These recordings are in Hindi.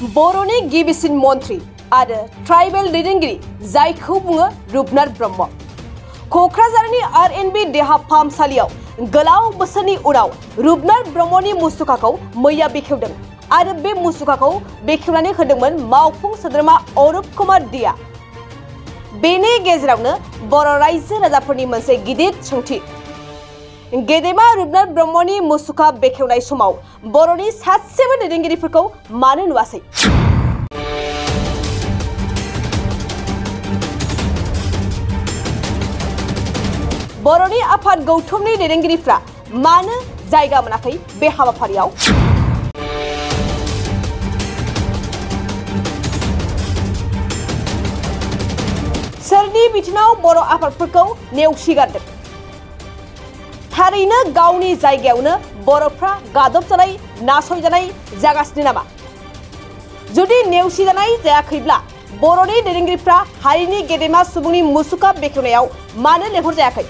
बर'नि गिबिसिन मन्त्रि आरो ट्राइबेल दैदेनगिरि जायखौ बुङो रुपनाथ ब्रह्म क'क्राझारनि आर.एन.बी देहा फाहामसालियाव गोलाव बोसोरनि उनाव रुपनाथ ब्रह्मनि मुसुखाखौ मैया बेखेवदों आरो बे मुसुखाखौ बेखेवनानै होदोंमोन मावफुं सोद्रोमा अरूप कुमार देआ। बेनि गेजेरावनो बर' रायजो राजाफोरनि मोनसे गिदिर सोंथि गेदेमा रुपनाथ ब्रह्मनि मुसुखा बेखेवनाय समाव बर'नि सासेबो दैदेनगिरिफोरखौ मानो नुवासै? बर'नि आफाद गौथुमनि दैदेनगिरिफ्रा मानो जायगा मोनाखै बे हाबाफारियाव? सोरनि बिथिङाव बर' आफादफोरखौ नेवसिगारदों? थारैनो गावनि जायगायावनो बर'फ्रा गादबजानाय नासयजानाय जागासिनो नामा? जुदि नेवसिजानाय जायाखैब्ला बर'नि दैदेनगिरिफ्रा हारिनि गेदेमा सुबुंनि मुसुखा बेखेवनायाव मानो लेंहरजायाखै?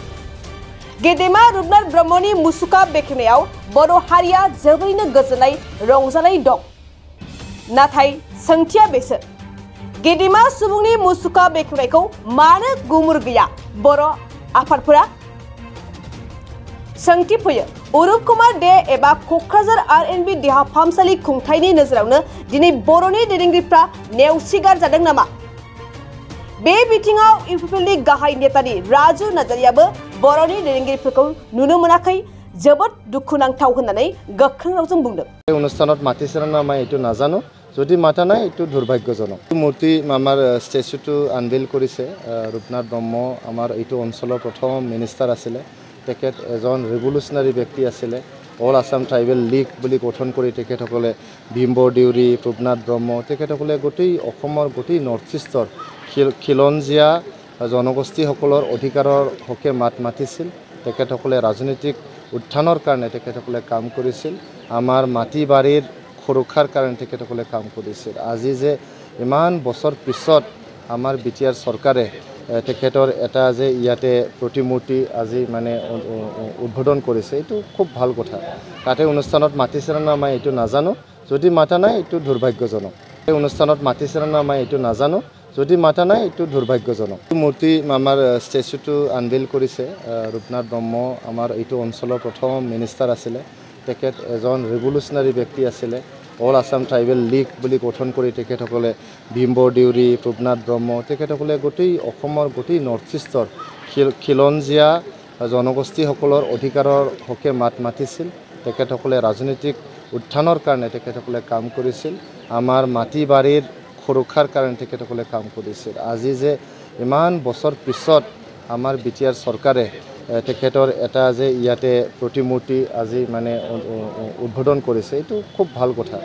गेदेमा रुपनाथ ब्रह्मनि मुसुखा बेखेवनायाव बर' हारिया जोबोरैनो गोजोननाय रंजानाय दं। नाथाय सोंथिया बेसो गेदेमा सुबुंनि मुसुखा बेखेवनायखौ मानो गुमुर गैया बर' आफादफोरा? सोंथि फैयो अरूप कुमार दे एबा क'क्राझार आर.एन.बी देहा फाहामसालि खुंथायनि नोजोरावनो दिनै बर'नि दैदेनगिरिफ्रा नेवसिगार जादों नामा? बे बिथिङाव इउपिपिएलनि गाहाय नेतानि राजु नार्जारियाबो बर'नि दैदेनगिरिफोरखौ नुनो मोनाखै जोबोद दुखुनांथाव होननानै गोख्रों रावजों बुंदों। অনুষ্ঠানত মাতিছে না মই এইটো নাজানো, যদি মাতা নাই এইটো দুৰ্ভাগ্যজনক। মূৰ্তি আমাৰ ষ্টেচুটো আনভিল কৰিছে ৰূপনাথ ব্ৰহ্ম আমাৰ এইটো অঞ্চলৰ প্ৰথম মিনিষ্টাৰ আছিলে। তেখেত এজন ৰেভলিউচনাৰী ব্যক্তি আছিলে। অল আসাম ট্ৰাইবেল লীগ বুলি গঠন কৰি তেখেতসকলে ভীমবৰ দেউৰী ৰূপনাথ ব্ৰহ্ম তেখেতসকলে গোটেই অসমৰ গোটেই নৰ্থ ইষ্টৰ খিলঞ্জীয়া জনগোষ্ঠীসকলৰ অধিকাৰৰ হকে মাত মাতিছিল। তেখেতসকলে ৰাজনৈতিক উত্থানৰ কাৰণে তেখেতসকলে কাম কৰিছিল। আমাৰ মাটি বাৰীৰ সুৰক্ষাৰ কাৰণে তেখেতসকলে কাম কৰিছিল। আজি যে ইমান বছৰ পিছত আমাৰ বিটিআৰ চৰকাৰে তেখেতৰ এটা যে ইয়াতে প্ৰতিমূৰ্তি আজি মানে উদ্বোধন কৰিছে এইটো খুব ভাল কথা। তাতে অনুষ্ঠানত মাতিছে না মই এইটো নাজানো, যদি মাতা নাই এইটো দুৰ্ভাগ্যজনক। এই অনুষ্ঠানত মাতিছে না মই এইটো নাজানো, যদি মাতা নাই এইটো দুৰ্ভাগ্যজনক। মূৰ্তি আমাৰ ষ্টেচুটো আনভিল কৰিছে ৰূপনাথ ব্ৰহ্ম আমাৰ এইটো অঞ্চলৰ প্ৰথম মিনিষ্টাৰ আছিলে। তেখেত এজন ৰেভলিউচনাৰী ব্যক্তি আছিলে। অল আসাম ট্ৰাইবেল লীগ বুলি গঠন কৰি তেখেতসকলে ভীমবৰ দেউৰী ৰূপনাথ ব্ৰহ্ম তেখেতসকলে গোটেই অসমৰ গোটেই নৰ্থ ইষ্টৰ খিলঞ্জীয়া জনগোষ্ঠীসকলৰ অধিকাৰৰ হকে মাত মাতিছিল। তেখেতসকলে ৰাজনৈতিক উত্থানৰ কাৰণে তেখেতসকলে কাম কৰিছিল। আমাৰ মাটি বাৰীৰ সুৰক্ষাৰ কাৰণে তেখেতসকলে কাম কৰিছিল। আজি যে ইমান বছৰ পিছত আমাৰ বিটিআৰ চৰকাৰে তেখেতৰ এটা যে ইয়াতে প্ৰতিমূৰ্তি আজি মানে উদ্বোধন কৰিছে এইটো খুব ভাল কথা।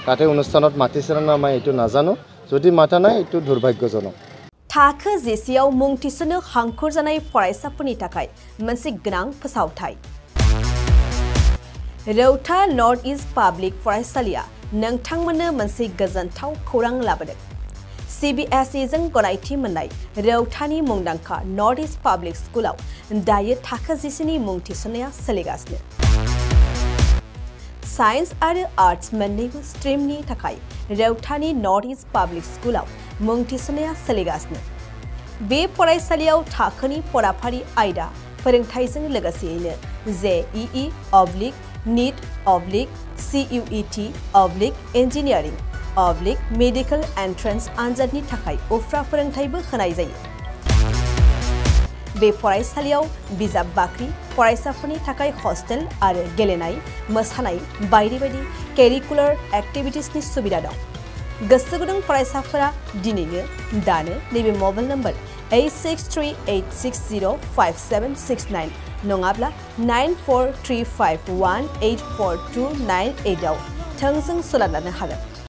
তাতে অনুষ্ঠানত মাতিছে না মই এইটো নাজানো, যদি মাতা নাই এইটো দুৰ্ভাগ্যজনক। थाखो जिसेआव मुं थिसननो हांखुर जानाय फरायसाफोरनि थाखाय मोनसे गोनां फोसावथाय। रौता नर्थ इस्ट पाब्लिक फरायसालिया नोंथांमोननो मोनसे गोजोनथाव खौरां लाबोदों। CBSE जों गनायथि मोननाय रौतानि मुंदांखा नर्थ इस्ट पाब्लिक स्कुलाव दायो थाखो जिसेनि मुं थिसननाया सोलिगासिनो। साइन्स आरो आर्ट्स मोन्नैबो स्ट्रीमनि थाखाय रौतानि नर्थ इस्ट पाब्लिक स्कुलाव मुं थिसननाया सोलिगासिनो। बे फरायसालियाव थाखोनि फराफारि आयदा फोरोंथायजों लोगोसेयैनो JEE NEET CUET engineering medical entrance आनजादनि थाखाय उफ्रा फोरोंथायबो होनाय जायो। बे फरायसालियाव बिजाब बाख्रि फरायसाफोरनि थाखाय हस्टेल आरो गेलेनाय मोसानाय बायदि बायदि केरिकुलार एक्टिभिटिसनि सुबिदा दं। गोसो गुदुं फरायसाफोरा दिनैनो दानो नैबे मबाइल नम्बर 8638605769 नङाब्ला 9435184298 आव थोंजों सोलाद लानो हागोन।